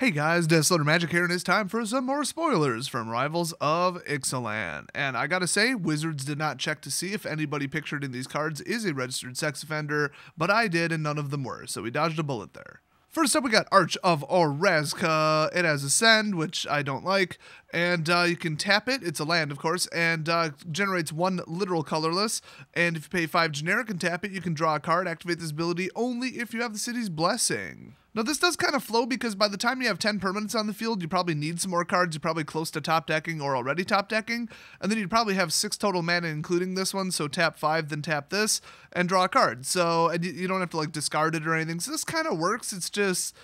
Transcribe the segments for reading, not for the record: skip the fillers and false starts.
Hey guys, Deathloader Magic here, and it's time for some more spoilers from Rivals of Ixalan. And I gotta say, Wizards did not check to see if anybody pictured in these cards is a registered sex offender, but I did and none of them were, so we dodged a bullet there. First up, we got Arch of Orazka. It has Ascend, which I don't like, and you can tap it. It's a land, of course, and generates one literal colorless. And if you pay 5 generic and tap it, you can draw a card, activate this ability only if you have the city's blessing. Now, this does kind of flow because by the time you have 10 permanents on the field, you probably need some more cards. You're probably close to top decking or already top decking. And then you'd probably have 6 total mana, including this one. So tap 5, then tap this, and draw a card. So and you don't have to like discard it or anything. So this kind of works. It's just,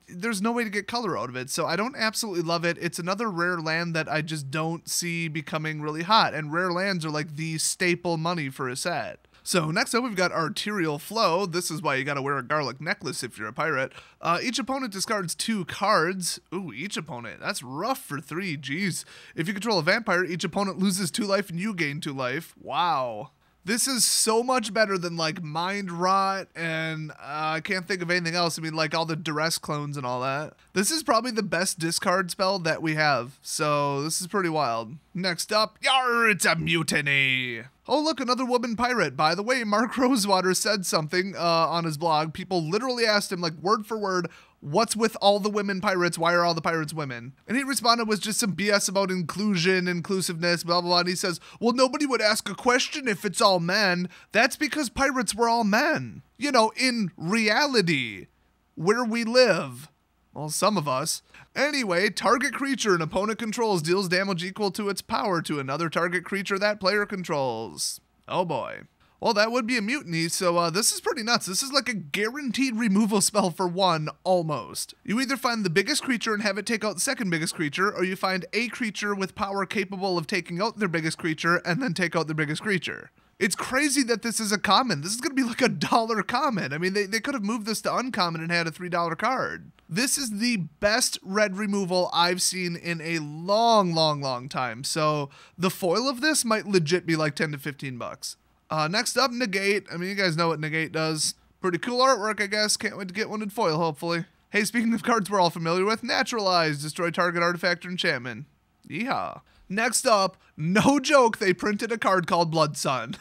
there's no way to get color out of it. So I don't absolutely love it. It's another rare land that I just don't see becoming really hot. And rare lands are like the staple money for a set. So next up, we've got Arterial Flow. This is why you gotta wear a garlic necklace if you're a pirate. Each opponent discards 2 cards. Ooh, each opponent. That's rough for 3, jeez. If you control a vampire, each opponent loses 2 life and you gain 2 life. Wow. This is so much better than like Mind Rot and I can't think of anything else. I mean, like all the Duress clones and all that. This is probably the best discard spell that we have. So this is pretty wild. Next up, Yar, it's a mutiny. Oh, look, another woman pirate. By the way, Mark Rosewater said something on his blog. People literally asked him, like, word for word, what's with all the women pirates? Why are all the pirates women? And he responded with just some BS about inclusion, inclusiveness, blah, blah, blah. And he says, well, nobody would ask a question if it's all men. That's because pirates were all men. You know, in reality, where we live. Well, some of us. Anyway, target creature an opponent controls deals damage equal to its power to another target creature that player controls. Oh boy. Well, that would be a mutiny, so this is pretty nuts. This is like a guaranteed removal spell for 1, almost. You either find the biggest creature and have it take out the second biggest creature, or you find a creature with power capable of taking out their biggest creature and then take out the biggest creature. It's crazy that this is a common. This is going to be like a $1 common. I mean, they could have moved this to uncommon and had a $3 card. This is the best red removal I've seen in a long time. So the foil of this might legit be like 10 to 15 bucks. Next up, Negate. I mean, you guys know what Negate does. Pretty cool artwork, I guess. Can't wait to get one in foil, hopefully. Hey, speaking of cards we're all familiar with, Naturalize. Destroy target artifact or enchantment. Yeehaw. Next up, no joke, they printed a card called Blood Sun.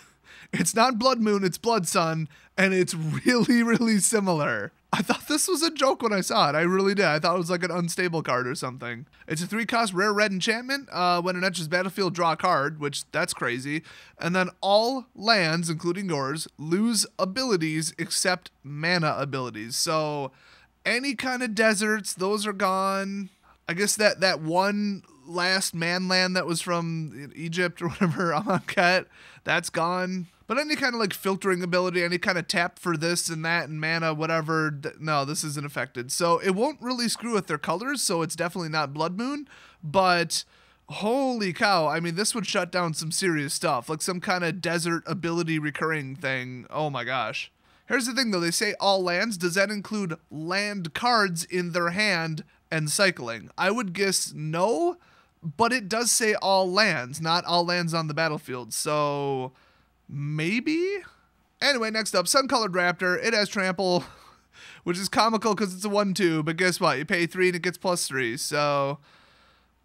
It's not Blood Moon, it's Blood Sun, and it's really similar. I thought this was a joke when I saw it. I really did. I thought it was like an unstable card or something. It's a 3-cost rare red enchantment. When it enters battlefield, draw a card, which that's crazy. And then all lands, including yours, lose abilities except mana abilities. So any kind of deserts, those are gone. I guess that one last man land that was from Egypt or whatever, Amonkhet, that's gone. But any kind of like filtering ability, any kind of tap for this and that and mana, whatever, no, this isn't affected. So it won't really screw with their colors, so it's definitely not Blood Moon. But holy cow, I mean, this would shut down some serious stuff, like some kind of desert ability recurring thing. Oh my gosh. Here's the thing though, they say all lands. Does that include land cards in their hand and cycling? I would guess no, but it does say all lands, not all lands on the battlefield. So maybe? Anyway, next up, Sun-Colored Raptor. It has Trample, which is comical because it's a 1/2, but guess what? You pay 3 and it gets +3, so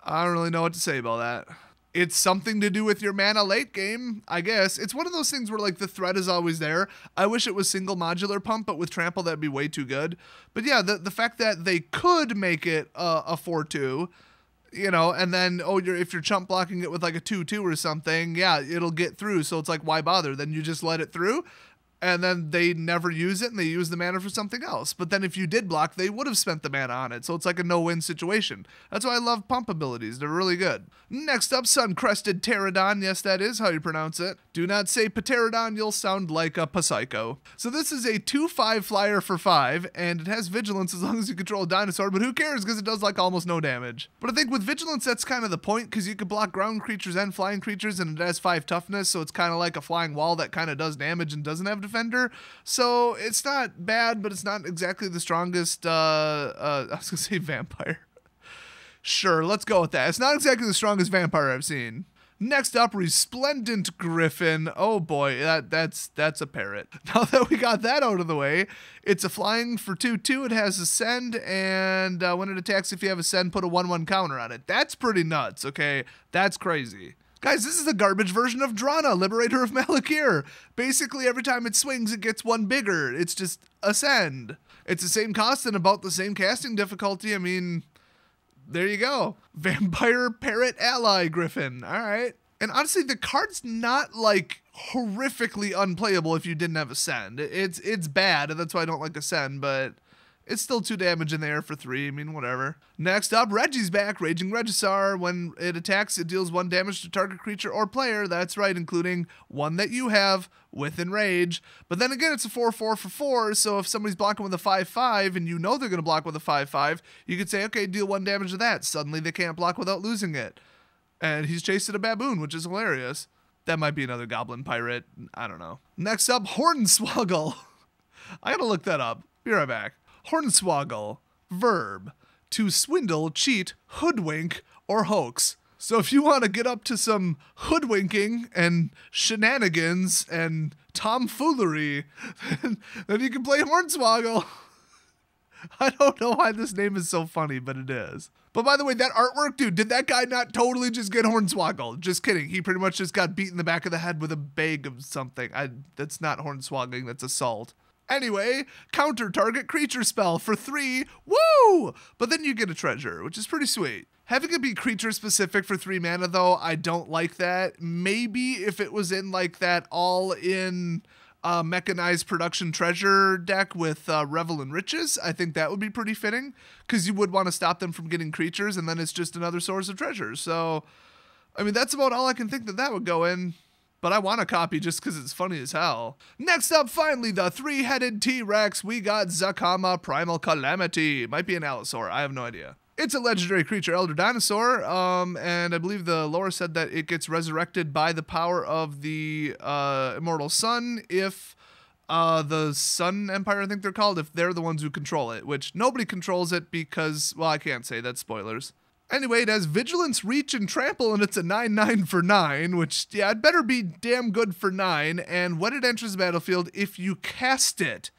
I don't really know what to say about that. It's something to do with your mana late game, I guess. It's one of those things where like the threat is always there. I wish it was single modular pump, but with Trample that'd be way too good. But yeah, the fact that they could make it a 4/2, you know, and then, oh, if you're chump blocking it with like a 2/2 or something, yeah, it'll get through. So it's like, why bother? Then you just let it through. And then they never use it and they use the mana for something else. But then if you did block, they would have spent the mana on it. So it's like a no-win situation. That's why I love pump abilities. They're really good. Next up, Sun-Crested Pterodon. Yes, that is how you pronounce it. Do not say Pterodon, you'll sound like a Psycho. So this is a 2/5 flyer for 5, and it has Vigilance as long as you control a dinosaur, but who cares because it does like almost no damage. But I think with Vigilance, that's kind of the point because you can block ground creatures and flying creatures, and it has 5 toughness, so it's kind of like a flying wall that kind of does damage and doesn't have defender. So it's not bad, but it's not exactly the strongest, I was gonna say vampire. Sure, let's go with that. It's not exactly the strongest vampire I've seen. Next up, Resplendent Griffin. Oh boy, that's a parrot. Now that we got that out of the way, it's a flying for 2/2. It has Ascend, and when it attacks, if you have Ascend, put a 1/1 counter on it. That's pretty nuts, okay? That's crazy. Guys, this is a garbage version of Drana, Liberator of Malakir. Basically, every time it swings, it gets one bigger. It's just Ascend. It's the same cost and about the same casting difficulty. I mean, there you go. Vampire Parrot Ally Griffin. All right. And honestly, the card's not like horrifically unplayable if you didn't have Ascend. It's bad, and that's why I don't like Ascend, but it's still 2 damage in the air for 3. I mean, whatever. Next up, Reggie's back. Raging Regisaur. When it attacks, it deals 1 damage to target creature or player. That's right, including one that you have with Enrage. But then again, it's a 4/4 for 4, so if somebody's blocking with a 5/5 and you know they're going to block with a 5/5, you could say, okay, deal 1 damage to that. Suddenly they can't block without losing it. And he's chasing a baboon, which is hilarious. That might be another goblin pirate. I don't know. Next up, Hornswoggle. I gotta look that up. Be right back. Hornswoggle. Verb. To swindle, cheat, hoodwink, or hoax. So if you want to get up to some hoodwinking and shenanigans and tomfoolery, then you can play Hornswoggle. I don't know why this name is so funny, but it is. But by the way, that artwork, dude, did that guy not totally just get Hornswoggled? Just kidding. He pretty much just got beat in the back of the head with a bag of something. That's not hornswoggling, that's assault. Anyway, counter target creature spell for 3. Woo! But then you get a treasure, which is pretty sweet. Having it be creature specific for 3 mana, though, I don't like that. Maybe if it was in like that all-in mechanized production treasure deck with Revel and Riches, I think that would be pretty fitting, because you would want to stop them from getting creatures, and then it's just another source of treasures. So, I mean, that's about all I can think that would go in. But I want a copy just because it's funny as hell. Next up, finally, the 3-headed T-Rex. We got Zakama Primal Calamity. Might be an Allosaur. I have no idea. It's a legendary creature, Elder Dinosaur, and I believe the lore said that it gets resurrected by the power of the Immortal Sun if the Sun Empire, I think they're called, if they're the ones who control it, which nobody controls it because, well, I can't say, that's spoilers. Anyway, it has Vigilance, Reach, and Trample, and it's a 9/9 for 9, which, yeah, it better be damn good for 9, and when it enters the battlefield, if you cast it,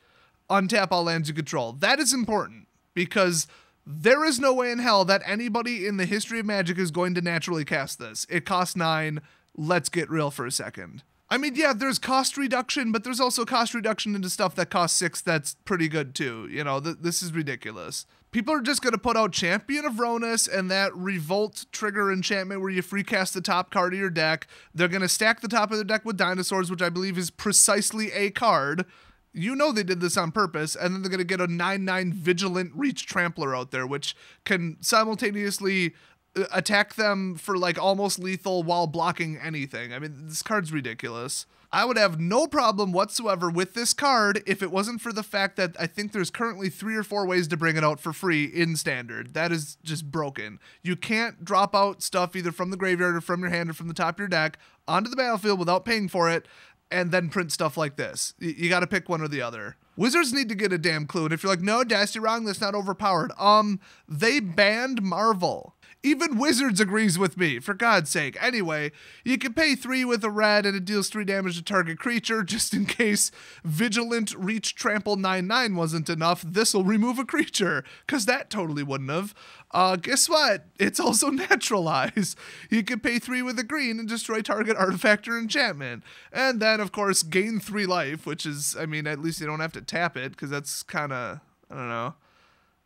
untap all lands you control. That is important, because there is no way in hell that anybody in the history of Magic is going to naturally cast this. It costs 9, let's get real for a second. I mean, yeah, there's cost reduction, but there's also cost reduction into stuff that costs 6 that's pretty good too. You know, this is ridiculous. People are just going to put out Champion of Ronus and that Revolt trigger enchantment where you free cast the top card of your deck. They're going to stack the top of the deck with dinosaurs, which I believe is precisely a card. You know they did this on purpose, and then they're going to get a 9/9 Vigilant Reach Trampler out there, which can simultaneously attack them for like almost lethal while blocking anything. I mean, this card's ridiculous. I would have no problem whatsoever with this card if it wasn't for the fact that I think there's currently 3 or 4 ways to bring it out for free in Standard. That is just broken. You can't drop out stuff either from the graveyard or from your hand or from the top of your deck onto the battlefield without paying for it and then print stuff like this. You got to pick one or the other. Wizards need to get a damn clue. And if you're like, no, Das, you're wrong, that's not overpowered. They banned Marvel. Even Wizards agrees with me, for God's sake. Anyway, you can pay 3 with a red and it deals 3 damage to target creature, just in case Vigilant Reach Trample 9/9 wasn't enough. This'll remove a creature, because that totally wouldn't have. Guess what? It's also Naturalize. You can pay 3 with a green and destroy target artifact or enchantment. And then, of course, gain 3 life, which is, I mean, at least you don't have to tap it, because that's kind of, I don't know.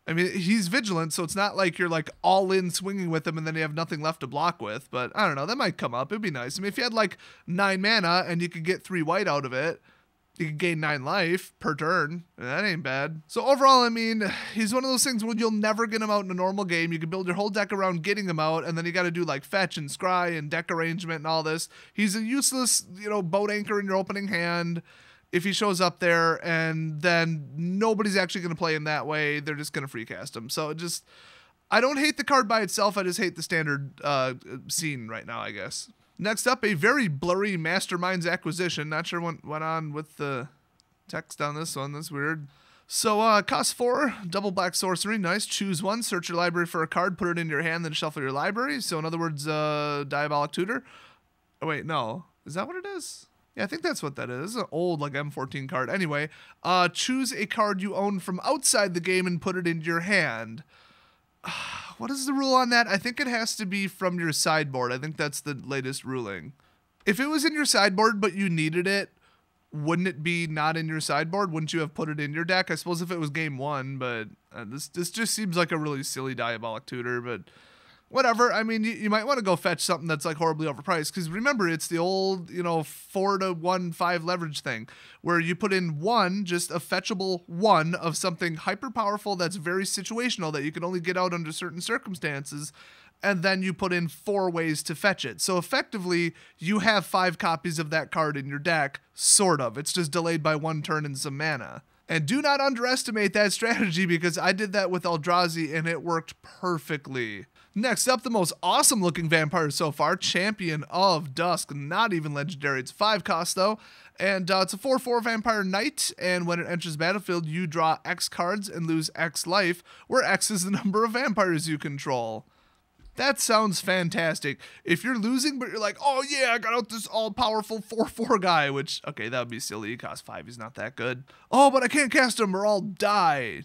I mean, he's Vigilant, so it's not like you're like all in swinging with him and then you have nothing left to block with. But I don't know, that might come up. It'd be nice. I mean, if you had like 9 mana and you could get 3 white out of it, you could gain 9 life per turn. That ain't bad. So overall, I mean, he's one of those things where you'll never get him out in a normal game. You can build your whole deck around getting him out, and then you got to do like fetch and scry and deck arrangement and all this. He's a useless, boat anchor in your opening hand if he shows up there, and then nobody's actually going to play him that way. They're just going to free cast him. So I don't hate the card by itself. I just hate the Standard scene right now, I guess. Next up, a very blurry Masterminds acquisition. Not sure what went on with the text on this one. That's weird. So, cost 4, double black sorcery. Nice. Choose 1, search your library for a card, put it in your hand, then shuffle your library. So, in other words, Diabolic Tutor. Oh, wait, no. Is that what it is? Yeah, I think that's what that is. It's an old, like, M14 card. Anyway, choose a card you own from outside the game and put it into your hand. What is the rule on that? I think it has to be from your sideboard. I think that's the latest ruling. If it was in your sideboard but you needed it, wouldn't it be not in your sideboard? Wouldn't you have put it in your deck? I suppose if it was game one, but this just seems like a really silly diabolic tutor, but whatever. I mean, you might want to go fetch something that's like horribly overpriced, because remember, it's the old, 4 to 1 5 leverage thing where you put in one, just a fetchable one of something hyper powerful that's very situational that you can only get out under certain circumstances, and then you put in 4 ways to fetch it. So effectively, you have 5 copies of that card in your deck, sort of. It's just delayed by 1 turn and some mana. And do not underestimate that strategy, because I did that with Eldrazi and it worked perfectly. Next up, the most awesome looking vampire so far, Champion of Dusk. Not even legendary. It's 5 cost though. And it's a 4/4 vampire knight. And when it enters the battlefield, you draw X cards and lose X life, where X is the number of vampires you control. That sounds fantastic. If you're losing, but you're like, oh yeah, I got out this all-powerful 4/4 guy, which, okay, that would be silly. He costs 5. He's not that good. Oh, but I can't cast him or I'll die.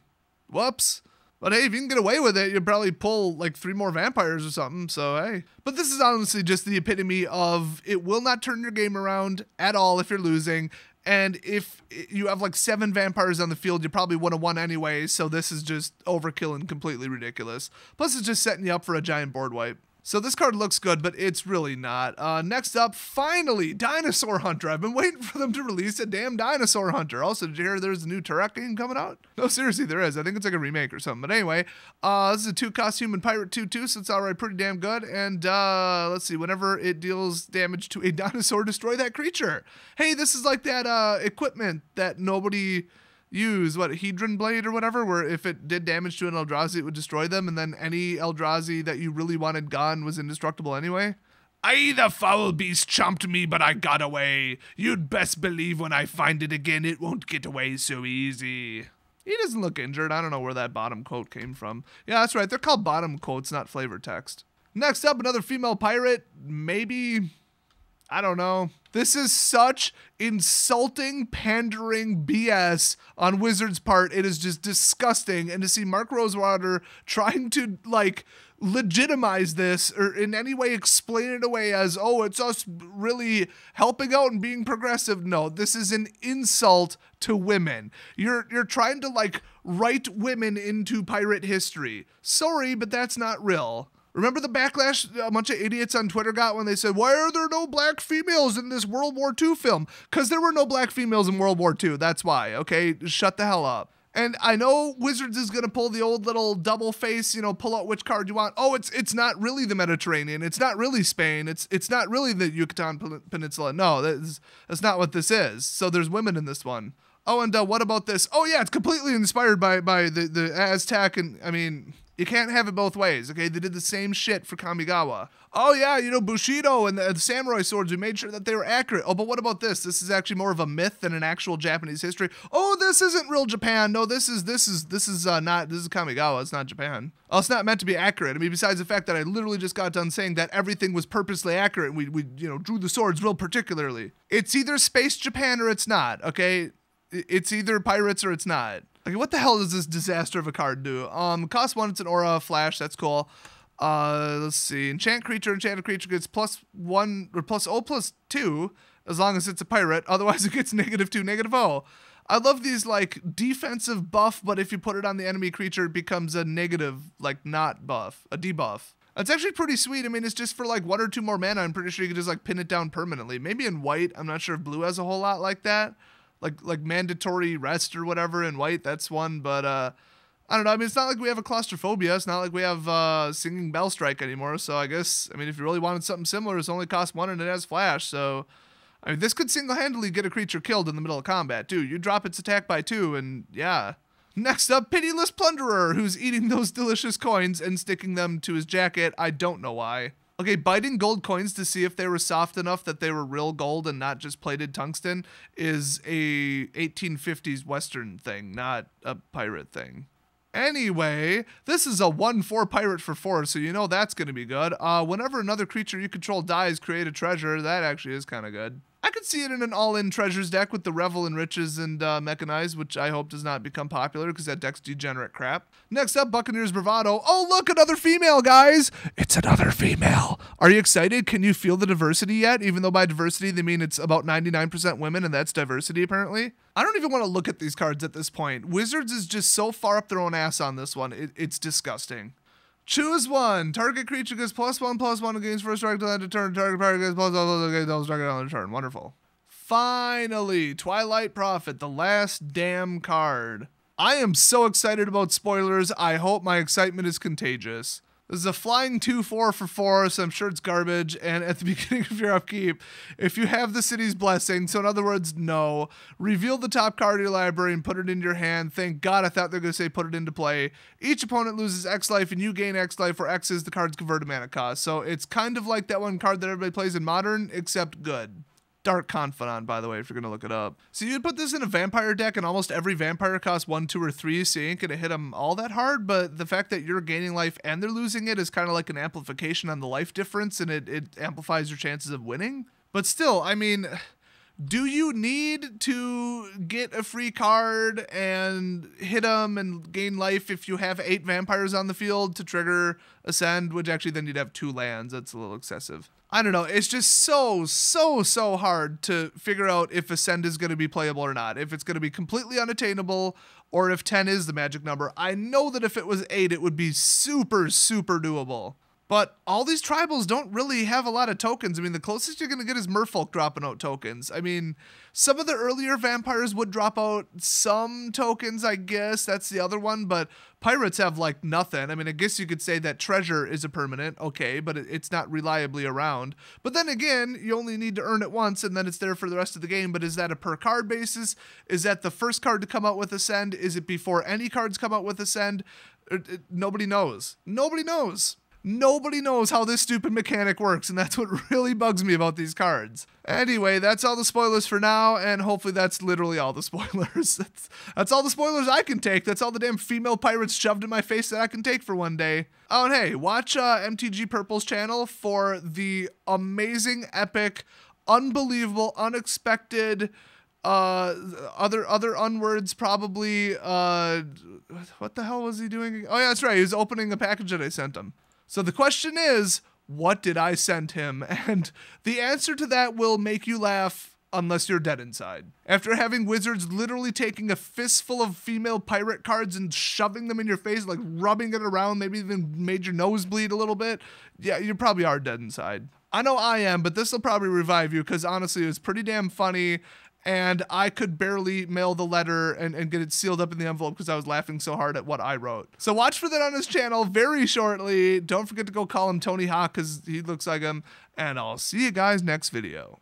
Whoops. But hey, if you can get away with it, you'll probably pull like 3 more vampires or something, so hey. But this is honestly just the epitome of it will not turn your game around at all if you're losing. And if you have like 7 vampires on the field, you probably would have won anyway, so this is just overkill and completely ridiculous. Plus, it's just setting you up for a giant board wipe. So this card looks good, but it's really not. Next up, finally, Dinosaur Hunter. I've been waiting for them to release a damn Dinosaur Hunter. Also, did you hear there's a new Turek game coming out? No, seriously, there is. I think it's like a remake or something. But anyway, this is a 2-cost human pirate 2/2, so it's alright, pretty damn good. And let's see, whenever it deals damage to a dinosaur, destroy that creature. Hey, this is like that equipment that nobody use, what, Hedron Blade or whatever, where if it did damage to an Eldrazi, it would destroy them, and then any Eldrazi that you really wanted gone was indestructible anyway. Aye, the foul beast chomped me, but I got away. You'd best believe when I find it again, it won't get away so easy. He doesn't look injured. I don't know where that bottom quote came from. Yeah, that's right. They're called bottom quotes, not flavor text. Next up, another female pirate. Maybe, I don't know. This is such insulting, pandering BS on Wizards' part. It is just disgusting. And to see Mark Rosewater trying to, like, legitimize this or in any way explain it away as, oh, it's us really helping out and being progressive. No, this is an insult to women. You're trying to, like, write women into pirate history. Sorry, but that's not real. Remember the backlash a bunch of idiots on Twitter got when they said, why are there no black females in this World War II film? Because there were no black females in World War II. That's why, okay? Shut the hell up. And I know Wizards is going to pull the old little double face, pull out which card you want. Oh, it's not really the Mediterranean. It's not really Spain. It's not really the Yucatan Peninsula. No, that's not what this is. So there's women in this one. Oh, and what about this? Oh, yeah, it's completely inspired by the Aztec, and, I mean, you can't have it both ways, okay? They did the same shit for Kamigawa. Oh, yeah, Bushido and the samurai swords, we made sure that they were accurate. Oh, but what about this? This is actually more of a myth than an actual Japanese history. Oh, this isn't real Japan. No, this is Kamigawa. It's not Japan. Oh, it's not meant to be accurate. I mean, besides the fact that I literally just got done saying that everything was purposely accurate, and we drew the swords real particularly. It's either Space Japan or it's not, okay? It's either pirates or it's not. Okay, what the hell does this disaster of a card do? Cost 1, it's an aura flash, that's cool. Let's see. Enchanted creature gets +1 or +0/+2 as long as it's a pirate. Otherwise it gets -2, -0. I love these like defensive buff, but if you put it on the enemy creature, it becomes a negative, like not buff, a debuff. It's actually pretty sweet. I mean, it's just for like 1 or 2 more mana. I'm pretty sure you can just like pin it down permanently. Maybe in white. I'm not sure if blue has a whole lot like that. Like mandatory rest or whatever in white, that's one, but I don't know. I mean, it's not like we have a claustrophobia. It's not like we have Singing Bell Strike anymore. So I guess, I mean, if you really wanted something similar, it's only cost 1 and it has flash. So, I mean, this could single-handedly get a creature killed in the middle of combat, too. You drop its attack by 2 and yeah. Next up, Pitiless Plunderer, who's eating those delicious coins and sticking them to his jacket. I don't know why. Okay, biting gold coins to see if they were soft enough that they were real gold and not just plated tungsten is a 1850s Western thing, not a pirate thing. Anyway, this is a 1/4 pirate for 4, so you know that's going to be good. Whenever another creature you control dies, create a treasure. That actually is kind of good. I could see it in an all-in treasures deck with the Revel and Riches and Mechanized, which I hope does not become popular because that deck's degenerate crap. Next up, Buccaneers Bravado. Oh, look, another female, guys. It's another female. Are you excited? Can you feel the diversity yet? Even though by diversity, they mean it's about 99% women, and that's diversity, apparently. I don't even want to look at these cards at this point. Wizards is just so far up their own ass on this one. It's disgusting. Choose one. Target creature gets +1/+1 against first strike to end of turn. Target player gets +1/+1 against double strike on the turn. Wonderful. Finally, Twilight Prophet, the last damn card. I am so excited about spoilers. I hope my excitement is contagious. This is a flying 2/4 for 4, so I'm sure it's garbage. And at the beginning of your upkeep, if you have the city's blessing, so in other words, no, reveal the top card of your library and put it into your hand. Thank God, I thought they were going to say put it into play. Each opponent loses X life and you gain X life, where X is the card's converted mana cost. So it's kind of like that one card that everybody plays in Modern, except good. Dark Confidant, by the way, if you're going to look it up. So you'd put this in a vampire deck, and almost every vampire costs 1, 2, or 3, so you ain't going to hit them all that hard, but the fact that you're gaining life and they're losing it is kind of like an amplification on the life difference, and it amplifies your chances of winning. But still, I mean, do you need to get a free card and hit them and gain life if you have 8 vampires on the field to trigger Ascend, which actually then you'd have 2 lands. That's a little excessive. I don't know. It's just so hard to figure out if Ascend is going to be playable or not. If it's going to be completely unattainable or if 10 is the magic number. I know that if it was 8, it would be super doable. But all these tribals don't really have a lot of tokens. I mean, the closest you're going to get is Merfolk dropping out tokens. I mean, some of the earlier vampires would drop out some tokens, I guess. That's the other one. But pirates have, like, nothing. I mean, I guess you could say that treasure is a permanent. Okay, but it's not reliably around. But then again, you only need to earn it once, and then it's there for the rest of the game. But is that a per card basis? Is that the first card to come out with Ascend? Is it before any cards come out with Ascend? Nobody knows. Nobody knows. Nobody knows how this stupid mechanic works, and that's what really bugs me about these cards. Anyway, that's all the spoilers for now, and hopefully that's literally all the spoilers. That's all the spoilers I can take. That's all the damn female pirates shoved in my face that I can take for one day. Oh, and hey, watch MTG Purple's channel for the amazing, epic, unbelievable, unexpected, other unwords probably, what the hell was he doing? Oh yeah, that's right, he was opening a package that I sent him. So the question is, what did I send him? And the answer to that will make you laugh unless you're dead inside. After having Wizards literally taking a fistful of female pirate cards and shoving them in your face, like rubbing it around, maybe even made your nose bleed a little bit, yeah, you probably are dead inside. I know I am, but this will probably revive you because honestly, it was pretty damn funny. And I could barely mail the letter and get it sealed up in the envelope because I was laughing so hard at what I wrote. So watch for that on his channel very shortly. Don't forget to go call him Tony Hawk because he looks like him. And I'll see you guys next video.